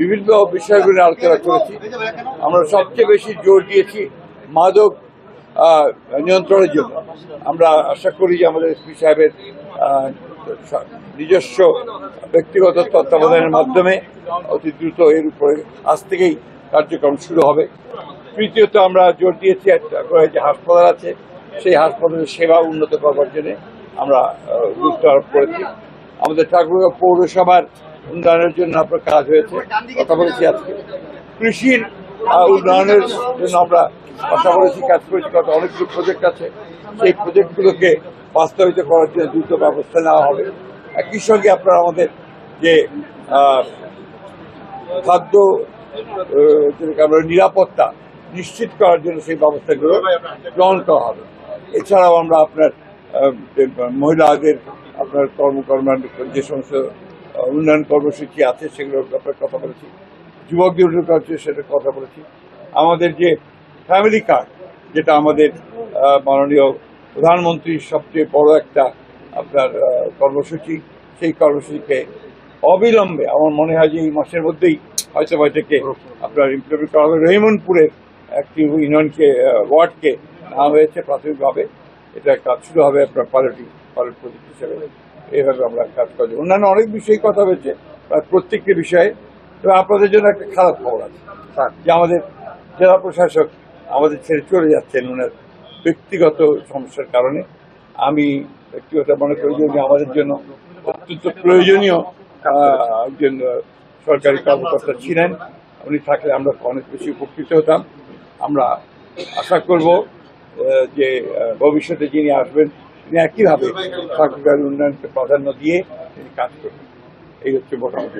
বিভিন্ন বিষয়গুলো আলোচনা করেছি। আমরা সবচেয়ে বেশি জোর দিয়েছি মাদক নিয়ন্ত্রণের জন্য। আমরা আশা করি যে আমাদের এসপি সাহেবের নিজস্ব ব্যক্তিগত তত্ত্বাবধানের মাধ্যমে অতি দ্রুত এর উপরে আজ থেকেই কার্যক্রম শুরু হবে। তৃতীয়ত আমরা জোর দিয়েছি একটা যে হাসপাতাল আছে, সেই হাসপাতালের সেবা উন্নত করবার জন্য আমরা গুরুত্ব আরোপ করেছি। আমাদের ঠাকুরগাঁও পৌরসভার উন্নয়নের জন্য আপনার কাজ হয়েছে, কথা বলেছি। আজকে কৃষির উন্নয়নের জন্য আমরা কথা বলেছি, কাজ করেছি। অনেকগুলো প্রজেক্ট আছে, সেই প্রজেক্টগুলোকে বাস্তবায়িত করার জন্য দ্রুত ব্যবস্থা নেওয়া হবে। একই সঙ্গে আপনারা আমাদের যে খাদ্য নিরাপত্তা নিশ্চিত করার জন্য সেই ব্যবস্থাগুলো গ্রহণ করা হবে। এছাড়াও আমরা আপনার মহিলাদের আপনার যে সমস্ত উন্নয়ন কর্মসূচি আছে সেগুলোর ব্যাপারে কথা বলেছি। যুবকদের সেটা কথা বলেছি। আমাদের যে ফ্যামিলি কার্ড, যেটা আমাদের মাননীয় প্রধানমন্ত্রীর সবচেয়ে বড় একটা আপনার কর্মসূচি, সেই কর্মসূচিকে অবিলম্বে আমার মনে হয় যে এই মাসের মধ্যেই হয়তো এটাকে আপনার ইমপ্লিমেন্ট করা হবে। রহিমনপুরের একটি ইউনিয়নকে ওয়ার্ডকে নেওয়া হয়েছে প্রাথমিকভাবে। এটা কাজ শুরু হবে আপনার পাইলট প্রজেক্ট হিসেবে। এইভাবে আমরা কাজ করি। অন্যান্য অনেক বিষয়ে কথা হয়েছে, প্রত্যেকটি বিষয়ে। তবে আপনাদের জন্য একটা খারাপ খবর আছে যে আমাদের জেলা প্রশাসক আমাদের ছেড়ে চলে যাচ্ছেন ওনার ব্যক্তিগত সমস্যার কারণে। আমি ব্যক্তিগত মনে করি যে আমাদের জন্য অত্যন্ত প্রয়োজনীয় একজন সরকারি কর্মকর্তা ছিলেন। উনি থাকলে আমরা অনেক বেশি উপকৃত হতাম। আমরা আশা করব যে ভবিষ্যতে যিনি আসবেন তিনি একইভাবে ঠাকুরগাঁওয়ের উন্নয়নকে প্রাধান্য দিয়ে তিনি কাজ করবেন। এই হচ্ছে মোটামুটি।